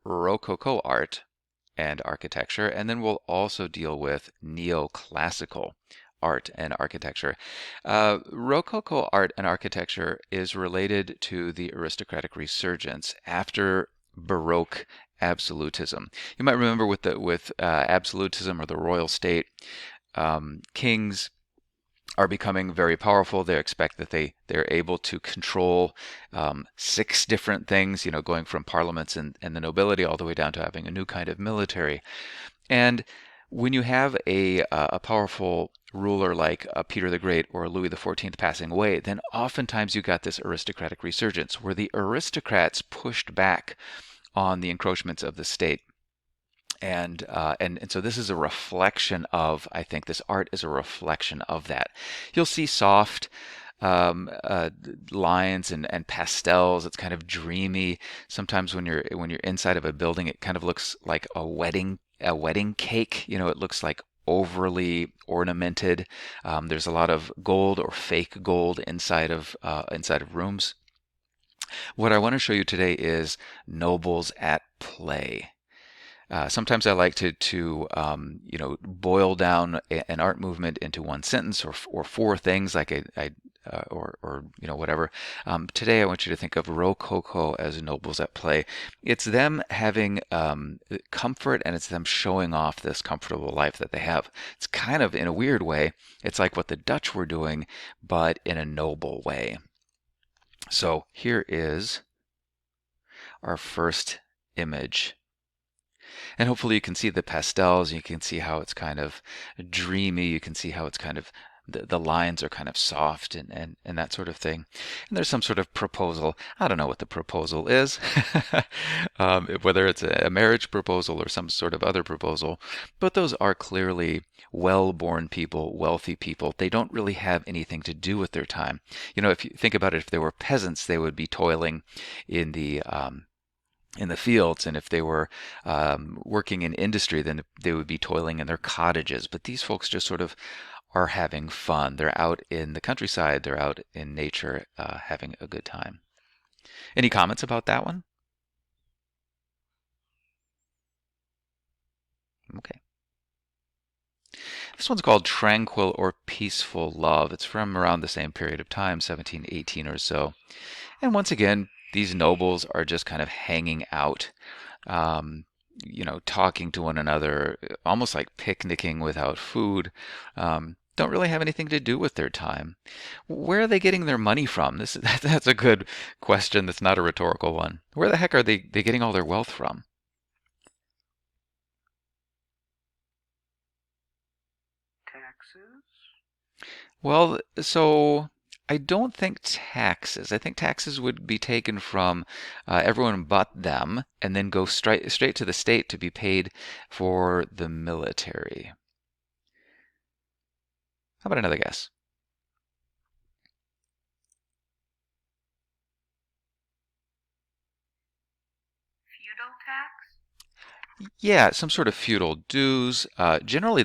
Rococo art and architecture, and then we'll also deal with neoclassical art and architecture. Rococo art and architecture is related to the aristocratic resurgence after Baroque absolutism. You might remember with absolutism or the royal state, kings are becoming very powerful. They expect that they're able to control six different things, going from parliaments and the nobility all the way down to having a new kind of military. And when you have a powerful ruler like Peter the Great or Louis XIV passing away, then oftentimes you got this aristocratic resurgence where the aristocrats pushed back on the encroachments of the state. And so this is a reflection of, I think this art is a reflection of that. You'll see soft lines and pastels. It's kind of dreamy. Sometimes when you're inside of a building, it kind of looks like a wedding cake. It looks like overly ornamented. There's a lot of gold or fake gold inside of rooms. What I want to show you today is nobles at play. Sometimes I like to boil down an art movement into one sentence or four things like or whatever. Today I want you to think of Rococo as nobles at play. It's them having comfort, and it's them showing off this comfortable life that they have. It's kind of, in a weird way, it's like what the Dutch were doing, but in a noble way. So here is our first image. And hopefully you can see the pastels, you can see how it's kind of dreamy, you can see how it's kind of, the lines are kind of soft and that sort of thing. And there's some sort of proposal. I don't know what the proposal is, whether it's a marriage proposal or some sort of other proposal, but those are clearly well-born people, wealthy people. They don't really have anything to do with their time. If you think about it, if they were peasants, they would be toiling in the fields, and if they were working in industry, then they would be toiling in their cottages. But these folks just sort of are having fun. They're out in the countryside, they're out in nature, having a good time. Any comments about that one? Okay. This one's called Tranquil or Peaceful Love. It's from around the same period of time, 1718 or so. And once again, these nobles are just kind of hanging out, talking to one another, almost like picnicking without food. Don't really have anything to do with their time. Where are they getting their money from? That's a good question. That's not a rhetorical one. Where the heck are they getting all their wealth from? Taxes? Well, so I don't think taxes. I think taxes would be taken from everyone but them and then go straight to the state to be paid for the military. How about another guess? Feudal tax? Yeah, some sort of feudal dues. Generally,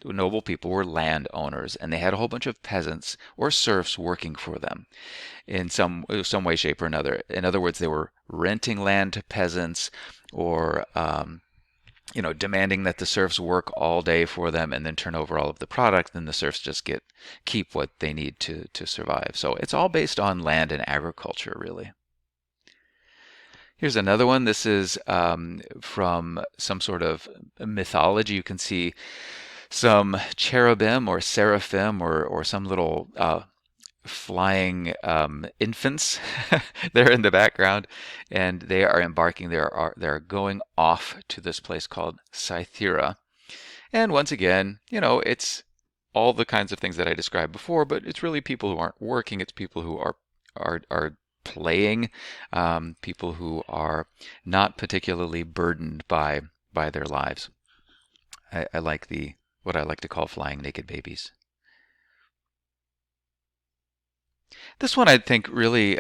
noble people were landowners, and they had a whole bunch of peasants or serfs working for them in some way, shape, or another. In other words, they were renting land to peasants, or demanding that the serfs work all day for them and then turn over all of the product. Then the serfs just keep what they need to survive. So it's all based on land and agriculture, really. Here's another one. This is from some sort of mythology. You can see some cherubim or seraphim or some little flying infants there in the background, and they are embarking. They're going off to this place called Cythera. And once again, it's all the kinds of things that I described before, but it's really people who aren't working. It's people who are playing, people who are not particularly burdened by their lives. I like what I like to call flying naked babies. This one I think really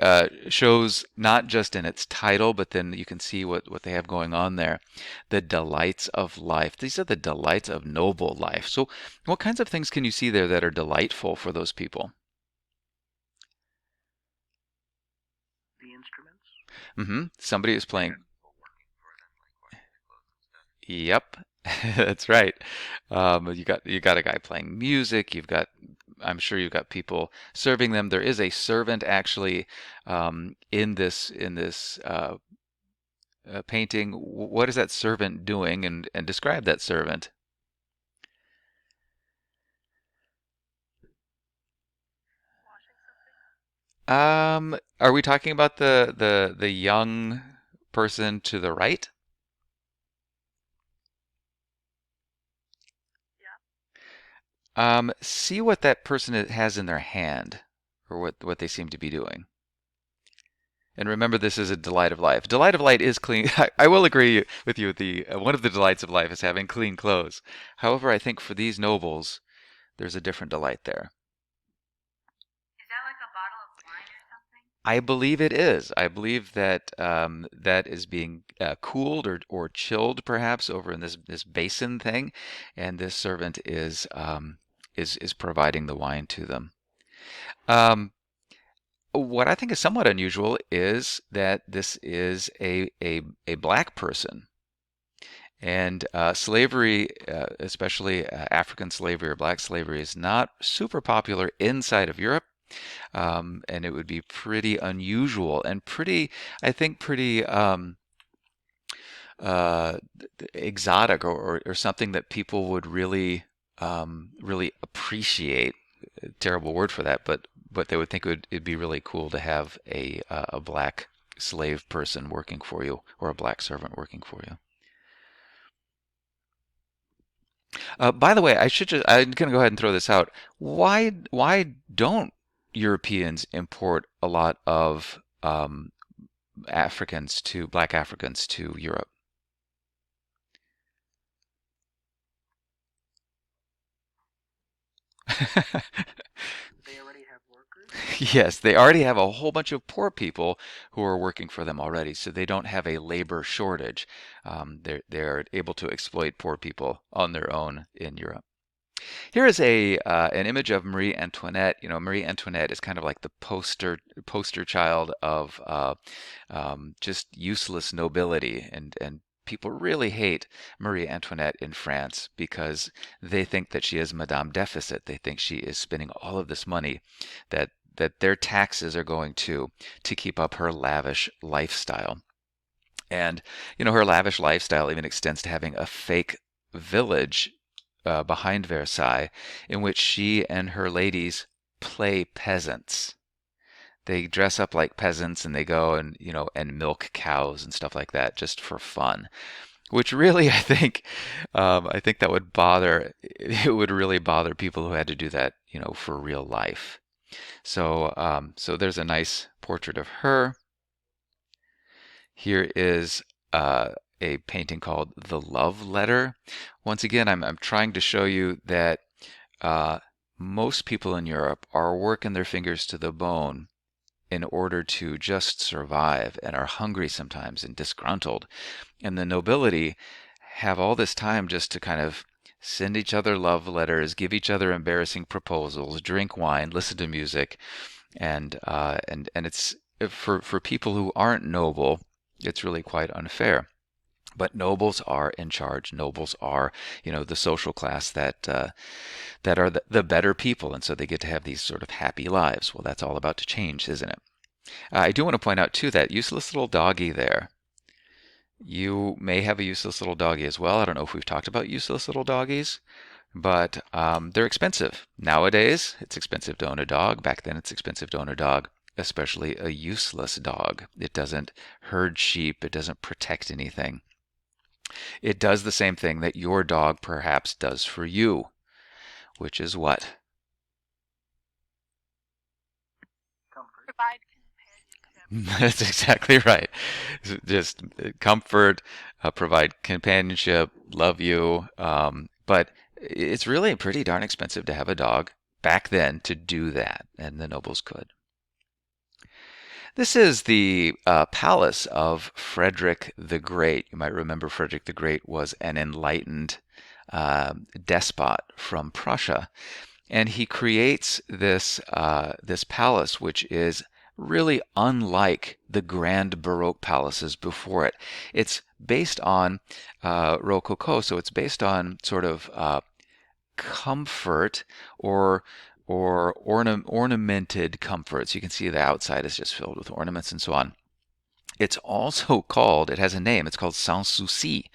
shows not just in its title, but then you can see what they have going on there. The delights of life. These are the delights of noble life. So what kinds of things can you see there that are delightful for those people? The instruments? Somebody is playing. There's people working for them, Yep, that's right. You got a guy playing music. I'm sure you've got people serving them. There is a servant actually in this painting. What is that servant doing? And describe that servant. Washing something? Are we talking about the young person to the right? Yeah. See what that person has in their hand, or what they seem to be doing. And remember, this is a delight of life. Delight of life is clean. I will agree with you. The one of the delights of life is having clean clothes. However, I think for these nobles, there's a different delight there. Is that like a bottle of wine or something? I believe it is. I believe that that is being cooled or chilled, perhaps, over in this basin thing, and this servant is providing the wine to them. Um, what I think is somewhat unusual is that this is a black person. And slavery, especially African slavery or black slavery, is not super popular inside of Europe. And it would be pretty unusual and I think, pretty uh, exotic, or something that people would really appreciate. Terrible word for that, but they would think it'd be really cool to have a black slave person working for you, or a black servant working for you. By the way, I'm going to go ahead and throw this out. Why don't Europeans import a lot of black Africans to Europe? They already have workers? Yes, they already have a whole bunch of poor people who are working for them already, so they don't have a labor shortage. They're able to exploit poor people on their own in Europe. Here is a an image of Marie Antoinette. You know, Marie Antoinette is kind of like the poster child of just useless nobility, and people really hate Marie Antoinette in France because they think that she is Madame Deficit. They think she is spending all of this money that their taxes are going to keep up her lavish lifestyle. And her lavish lifestyle even extends to having a fake village behind Versailles, in which she and her ladies play peasants. They dress up like peasants, and they go and milk cows and stuff like that just for fun. Which really, I think that would bother. It would really bother people who had to do that, for real life. So there's a nice portrait of her. Here is a painting called The Love Letter. Once again, I'm trying to show you that uh, most people in Europe are working their fingers to the bone in order to just survive, and are hungry sometimes and disgruntled. And the nobility have all this time just to kind of send each other love letters, give each other embarrassing proposals, drink wine, listen to music, and it's for people who aren't noble, it's really quite unfair. But nobles are in charge. Nobles are, the social class that are the better people, and so they get to have these sort of happy lives. Well, that's all about to change, isn't it? I do want to point out too that useless little doggy there. You may have a useless little doggy as well. I don't know if we've talked about useless little doggies, but they're expensive. Nowadays, it's expensive to own a dog. Back then, it's expensive to own a dog, especially a useless dog. It doesn't herd sheep, it doesn't protect anything. It does the same thing that your dog perhaps does for you, which is what? Comfort. Provide companionship. That's exactly right. Just comfort, provide companionship, love you. But it's really pretty darn expensive to have a dog back then to do that, and the nobles could. This is the palace of Frederick the Great. You might remember Frederick the Great was an enlightened despot from Prussia, and he creates this palace, which is really unlike the grand Baroque palaces before it. It's based on Rococo, so it's based on sort of comfort or ornamented comforts. You can see the outside is just filled with ornaments and so on. It's also called, it has a name, it's called sans souci,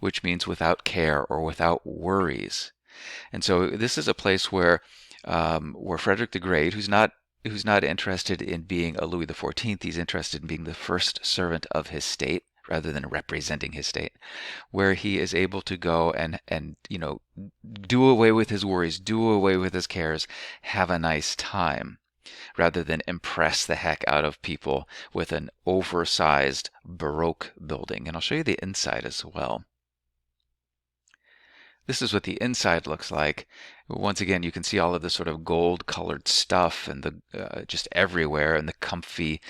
which means without care or without worries. And so this is a place where Frederick the Great, who's not interested in being a Louis XIV, he's interested in being the first servant of his state rather than representing his state, where he is able to go and do away with his worries, do away with his cares, have a nice time, rather than impress the heck out of people with an oversized Baroque building. And I'll show you the inside as well. This is what the inside looks like. Once again, you can see all of this sort of gold-colored stuff and the just everywhere, and the comfy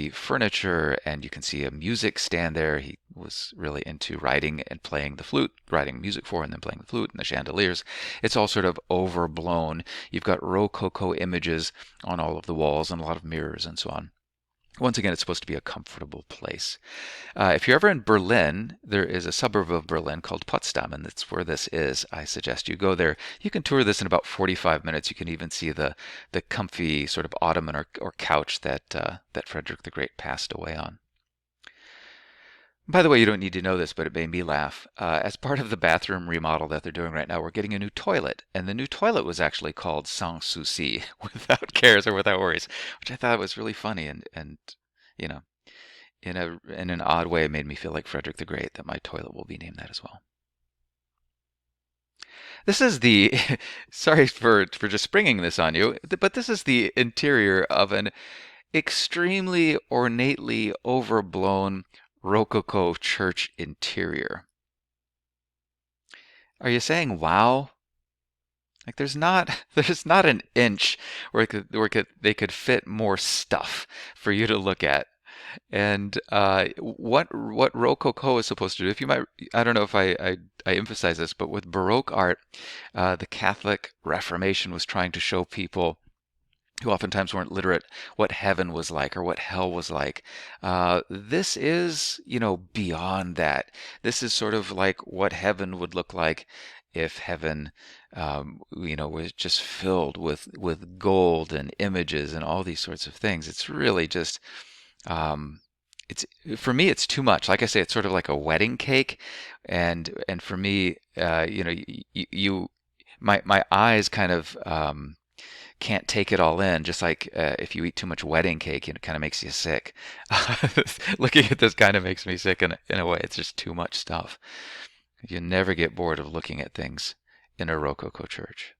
furniture, and you can see a music stand there. He was really into writing and playing the flute, writing music for, and then playing the flute and the chandeliers. It's all sort of overblown. You've got Rococo images on all of the walls and a lot of mirrors and so on. Once again, it's supposed to be a comfortable place. If you're ever in Berlin, there is a suburb of Berlin called Potsdam, and that's where this is. I suggest you go there. You can tour this in about 45 minutes. You can even see the comfy sort of ottoman or couch that Frederick the Great passed away on. By the way, you don't need to know this, but it made me laugh. As part of the bathroom remodel that they're doing right now, we're getting a new toilet, and the new toilet was actually called Sans Souci, without cares or without worries, which I thought was really funny and you know, in an odd way, it made me feel like Frederick the Great that my toilet will be named that as well. This is the sorry for just springing this on you, but this is the interior of an extremely ornately overblown Rococo church interior. Are you saying wow? Like there's not an inch they could fit more stuff for you to look at. And what Rococo is supposed to do, if you might, I don't know if I emphasize this, but with Baroque art, the Catholic Reformation was trying to show people who oftentimes weren't literate what heaven was like or what hell was like. This is, beyond that. This is sort of like what heaven would look like if heaven, was just filled with gold and images and all these sorts of things. It's really just um, it's for me, it's too much. Like I say, it's sort of like a wedding cake, and for me, my eyes kind of can't take it all in. Just like if you eat too much wedding cake, it kind of makes you sick. Looking at this kind of makes me sick in a way. It's just too much stuff. You never get bored of looking at things in a Rococo church.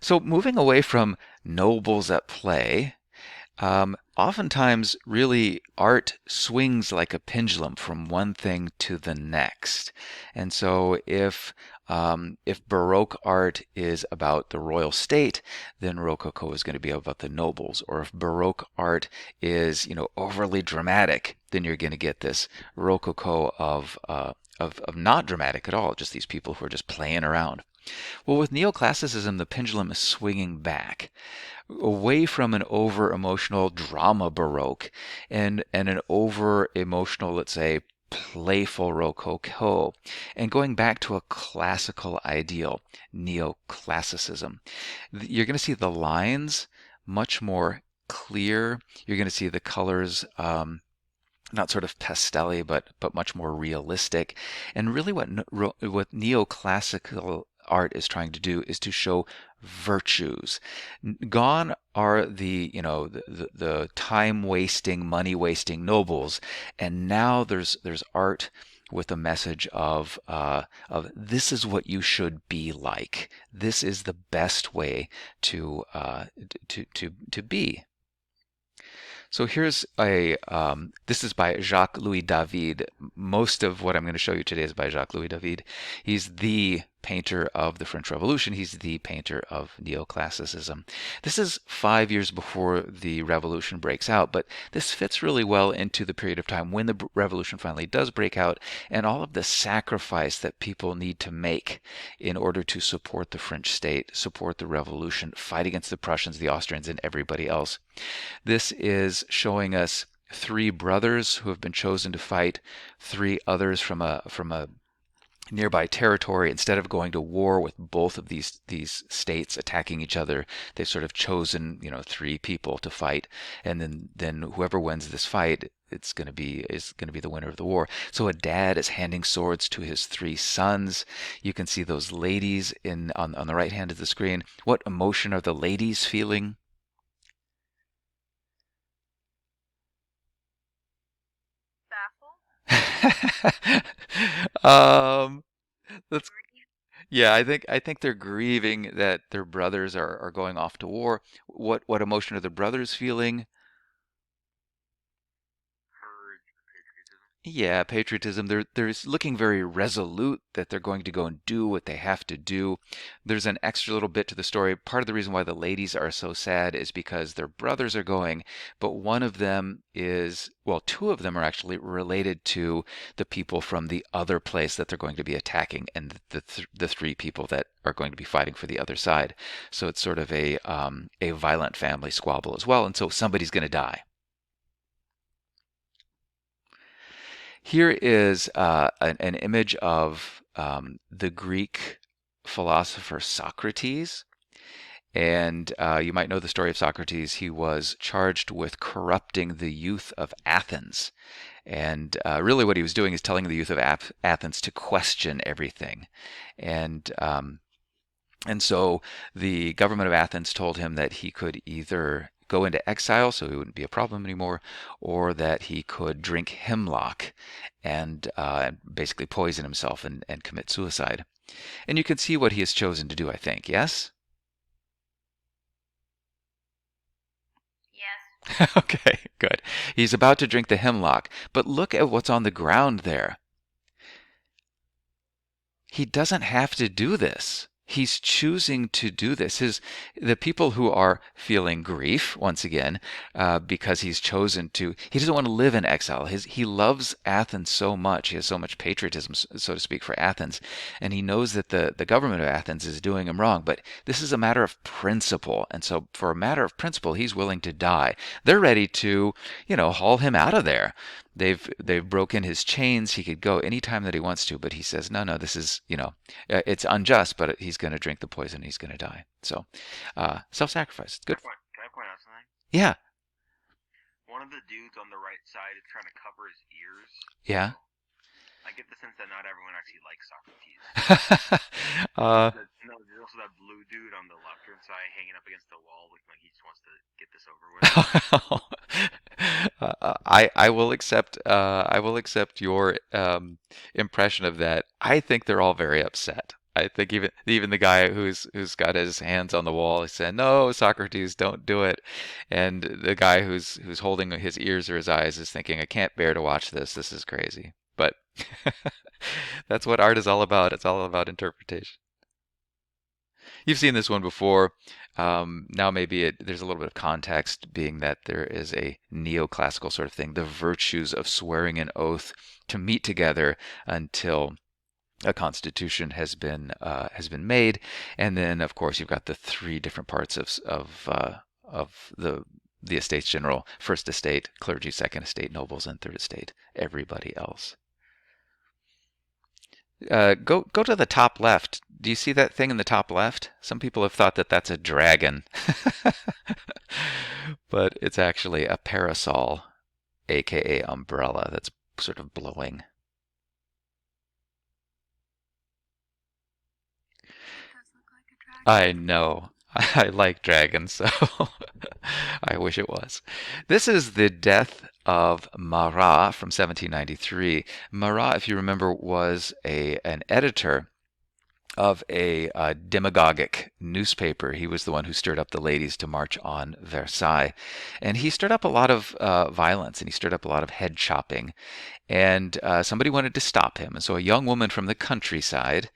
So moving away from nobles at play. Oftentimes, really, art swings like a pendulum from one thing to the next. And so, if Baroque art is about the royal state, then Rococo is going to be about the nobles. Or if Baroque art is, overly dramatic, then you're going to get this Rococo of not dramatic at all, just these people who are just playing around. Well, with neoclassicism, the pendulum is swinging back away from an over emotional drama Baroque and an over emotional, let's say, playful Rococo, and going back to a classical ideal, neoclassicism. You're going to see the lines much more clear. You're going to see the colors. Not sort of pastelly, but much more realistic. And really, what neoclassical art is trying to do is to show virtues. Gone are the time wasting, money wasting nobles, and now there's art with a message of this is what you should be like. This is the best way to be. So here's this is by Jacques Louis David. Most of what I'm going to show you today is by Jacques Louis David. He's the painter of the French Revolution. He's the painter of neoclassicism. This is 5 years before the revolution breaks out, but this fits really well into the period of time when the revolution finally does break out and all of the sacrifice that people need to make in order to support the French state, support the revolution, fight against the Prussians, the Austrians, and everybody else. This is showing us three brothers who have been chosen to fight three others from a nearby territory. Instead of going to war with both of these states attacking each other, they've sort of chosen, three people to fight, and then whoever wins this fight, it's going to be is going to be the winner of the war. So a dad is handing swords to his three sons. You can see those ladies in on the right hand of the screen. What emotion are the ladies feeling? Baffled? um, that's Grief? Yeah, I think they're grieving that their brothers are going off to war. What emotion are the brothers feeling? Yeah, patriotism. They're looking very resolute that they're going to go and do what they have to do. There's an extra little bit to the story. Part of the reason why the ladies are so sad is because their brothers are going, but one of them is, well, two of them are actually related to the people from the other place that they're going to be attacking, and the three people that are going to be fighting for the other side. So it's sort of a violent family squabble as well, and so somebody's going to die. Here is an image of the Greek philosopher Socrates. And you might know the story of Socrates. He was charged with corrupting the youth of Athens. And really, what he was doing is telling the youth of Athens to question everything. And and so the government of Athens told him that he could either go into exile, so he wouldn't be a problem anymore, or that he could drink hemlock and basically poison himself and commit suicide. And you can see what he has chosen to do, I think. Yes? Yes. Okay, good. He's about to drink the hemlock, but look at what's on the ground there. He doesn't have to do this. He's choosing to do this. The people who are feeling grief once again because he's chosen to. He doesn't want to live in exile. He loves Athens so much. He has so much patriotism, so to speak, for Athens, and he knows that the government of Athens is doing him wrong. But this is a matter of principle, and so for a matter of principle, he's willing to die. They're ready to, haul him out of there. They've broken his chains. He could go anytime that he wants to, but he says, no, no, this is, it's unjust, but he's going to drink the poison. He's going to die. So, self-sacrifice. Good. Can I point out something? Yeah. One of the dudes on the right side is trying to cover his ears. Yeah. I get the sense that not everyone actually likes Socrates. uh, No, there's also that blue dude on the left-hand side hanging up against the wall, looking like he just wants to get this over with. I will accept your impression of that. I think they're all very upset. I think even the guy who's got his hands on the wall is saying, "No, Socrates, don't do it," and the guy who's holding his ears or his eyes is thinking, "I can't bear to watch this. This is crazy." But that's what art is all about. It's all about interpretation. You've seen this one before. Now maybe there's a little bit of context, being that there is a neoclassical sort of thing, the virtues of swearing an oath to meet together until a constitution has been made, and then of course you've got the three different parts of the Estates General: first estate, clergy; second estate, nobles; and third estate, everybody else. Go to the top left. Do you see that thing in the top left? Some people have thought that that's a dragon, but it's actually a parasol, aka umbrella, that's sort of blowing. It does look like a I dragon. know. I like dragons, so I wish it was. This is the death of Marat from 1793. Marat, if you remember, was an editor of a demagogic newspaper. He was the one who stirred up the ladies to march on Versailles. And he stirred up a lot of violence, and he stirred up a lot of head chopping. And somebody wanted to stop him. And so a young woman from the countryside,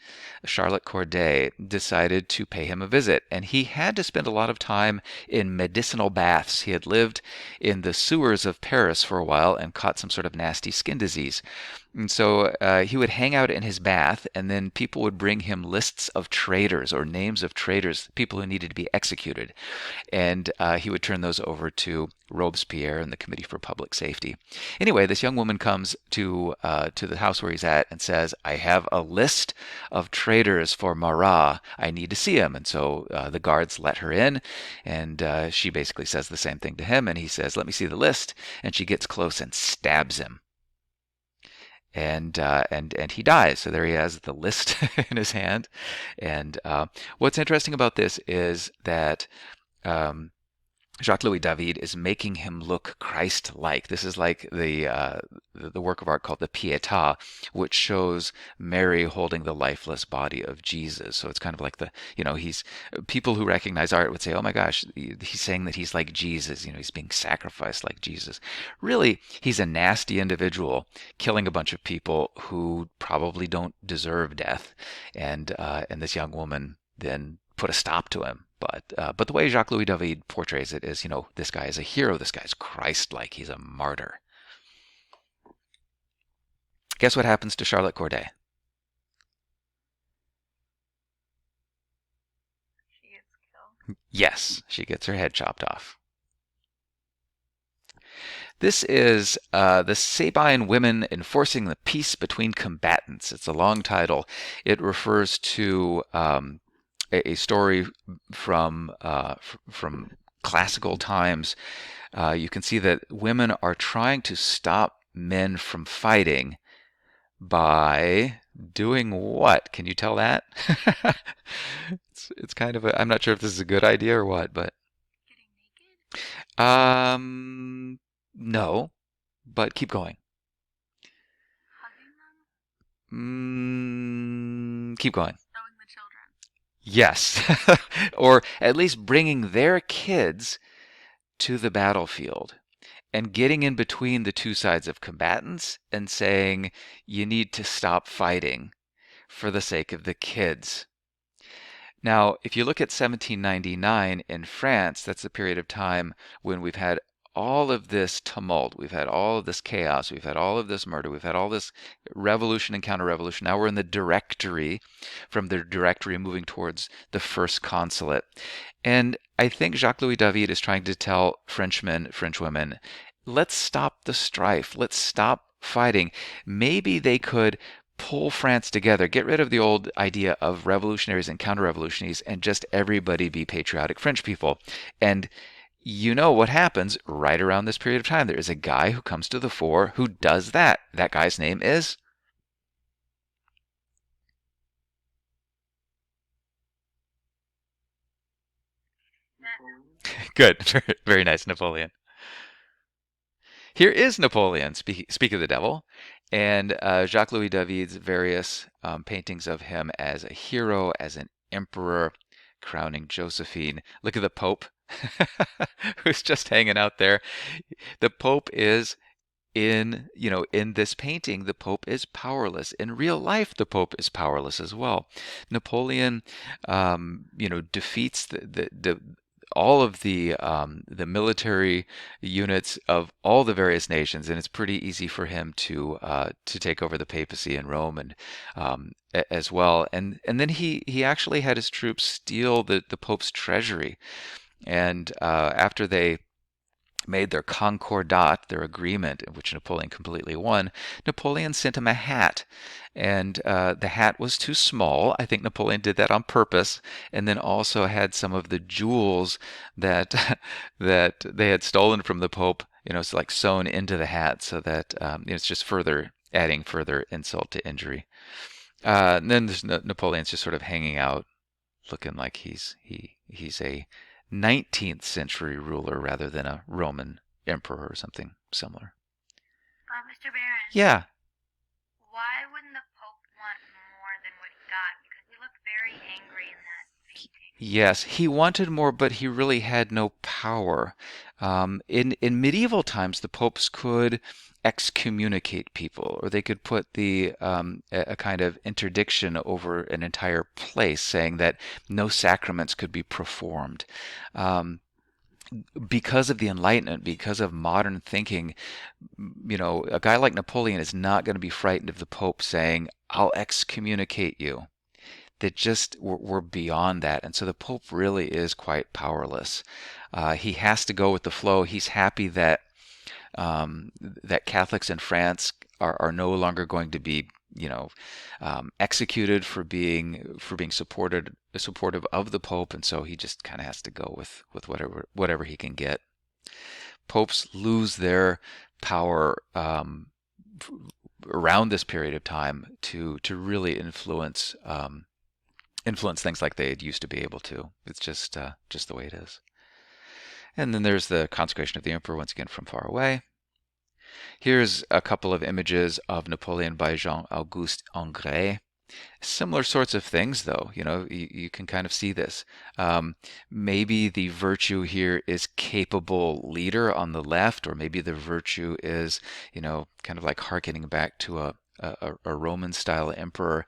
Charlotte Corday, decided to pay him a visit. And he had to spend a lot of time in medicinal baths. He had lived in the sewers of Paris for a while and caught some sort of nasty skin disease. And so he would hang out in his bath, and then people would bring him lists of traitors or names of traitors, people who needed to be executed. And he would turn those over to Robespierre and the Committee for Public Safety. Anyway, this young woman comes to the house where he's at and says, "I have a list of traitors for Marat. I need to see him." And so the guards let her in, and she basically says the same thing to him. And he says, "Let me see the list." And she gets close and stabs him. And he dies. So there he has the list in his hand. And what's interesting about this is that um, Jacques Louis David is making him look Christ-like. This is like the work of art called the Pietà, which shows Mary holding the lifeless body of Jesus. So it's kind of like he's people who recognize art would say, "Oh my gosh, he's saying that he's like Jesus. He's being sacrificed like Jesus." Really, he's a nasty individual killing a bunch of people who probably don't deserve death, and this young woman then put a stop to him. But the way Jacques Louis David portrays it is, this guy is a hero. This guy's Christ-like. He's a martyr. Guess what happens to Charlotte Corday? She gets killed. Yes, she gets her head chopped off. This is the Sabine Women Enforcing the Peace Between Combatants. It's a long title. It refers to a story from classical times. You can see that women are trying to stop men from fighting by doing what? Can you tell that? It's kind of I'm not sure if this is a good idea or what, but Getting naked? um, no, but keep going. Hugging them? Keep going. Showing the children? Yes, or at least bringing their kids to the battlefield and getting in between the two sides of combatants and saying, you need to stop fighting for the sake of the kids. Now, if you look at 1799 in France, that's the period of time when we've had all of this tumult, we've had all of this chaos, we've had all of this murder, we've had all this revolution and counter-revolution. Now we're in the Directory, from the Directory moving towards the First Consulate. And I think Jacques Louis David is trying to tell Frenchmen, Frenchwomen, let's stop the strife, let's stop fighting. Maybe they could pull France together, get rid of the old idea of revolutionaries and counter-revolutionaries, and just everybody be patriotic French people. And you know what happens right around this period of time. There is a guy who comes to the fore who does that. That guy's name is good. Very, very nice, Napoleon. Here is Napoleon, speak of the devil, and Jacques Louis David's various paintings of him as a hero, as an emperor, crowning Josephine. Look at the Pope, who's just hanging out there. The Pope is in this painting, the Pope is powerless. In real life, the Pope is powerless as well. Napoleon, defeats all of the military units of all the various nations, and it's pretty easy for him to take over the papacy in Rome and as well. And then he actually had his troops steal the Pope's treasury, and after they made their concordat, their agreement, in which Napoleon completely won, Napoleon sent him a hat. And the hat was too small. I think Napoleon did that on purpose, and then also had some of the jewels that that they had stolen from the Pope, it's like sewn into the hat, so that it's just adding further insult to injury. And then there's Napoleon's just sort of hanging out, looking like he's a 19th century ruler rather than a Roman emperor or something similar. Mr. Barron, Yeah. why wouldn't the Pope want more than what he got? Because he looked Yes, he wanted more, but he really had no power. In medieval times, the popes could excommunicate people, or they could put a kind of interdiction over an entire place, saying that no sacraments could be performed. Um, because of the Enlightenment, because of modern thinking, a guy like Napoleon is not going to be frightened of the Pope saying, "I'll excommunicate you." That just we're beyond that, and so the Pope really is quite powerless. He has to go with the flow. He's happy that Catholics in France are no longer going to be, executed for being supportive of the Pope, and so he just kind of has to go with whatever he can get. Popes lose their power around this period of time to really influence things like they used to be able to. It's just the way it is. And then there's the consecration of the emperor once again from far away. Here's a couple of images of Napoleon by Jean-Auguste Ingres. Similar sorts of things, though. You can kind of see this. Maybe the virtue here is capable leader on the left, or maybe the virtue is, kind of like harkening back to a Roman style emperor.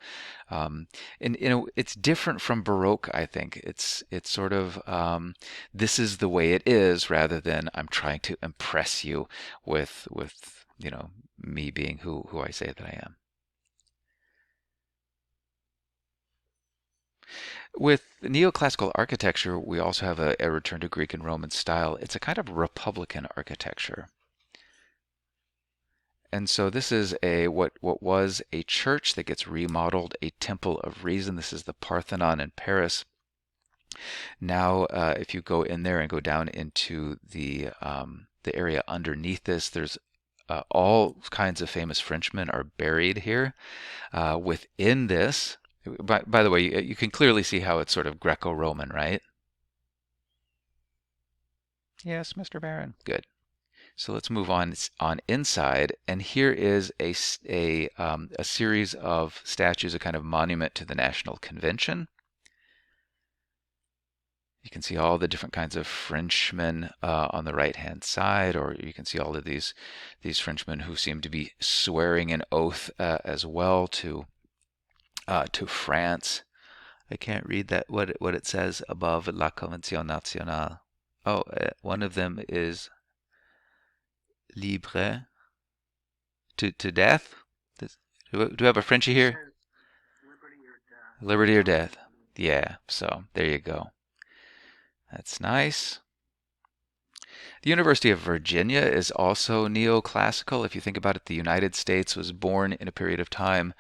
And it's different from Baroque, I think. It's sort of this is the way it is, rather than I'm trying to impress you with me being who I say that I am. With neoclassical architecture, we also have a return to Greek and Roman style. It's a kind of republican architecture. And so this is what was a church that gets remodeled, a temple of reason. This is the Parthenon in Paris. Now, if you go in there and go down into the area underneath this, there's all kinds of famous Frenchmen are buried here. Within this, by the way, you can clearly see how it's sort of Greco-Roman, right? Yes, Mr. Barron. Good. So let's move on inside, and here is a series of statues, a kind of monument to the National Convention. You can see all the different kinds of Frenchmen on the right-hand side, or you can see all of these Frenchmen who seem to be swearing an oath as well to France. I can't read that what it says above La Convention Nationale. Oh, one of them is libre to death. Do we have a Frenchie It here? says liberty or death. Liberty or death. Yeah. So there you go. That's nice. The University of Virginia is also neoclassical. If you think about it, the United States was born in a period of time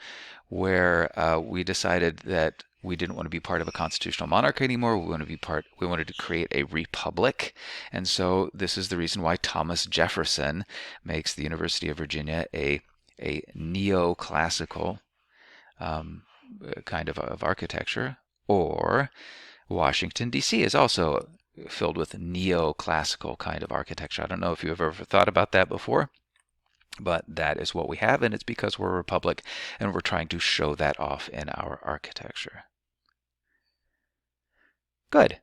where we decided that we didn't want to be part of a constitutional monarchy anymore. We wanted to create a republic. And so this is the reason why Thomas Jefferson makes the University of Virginia a neoclassical kind of architecture. Or Washington, D.C. is also filled with neoclassical kind of architecture. I don't know if you've ever thought about that before, but that is what we have, and it's because we're a republic and we're trying to show that off in our architecture. Good.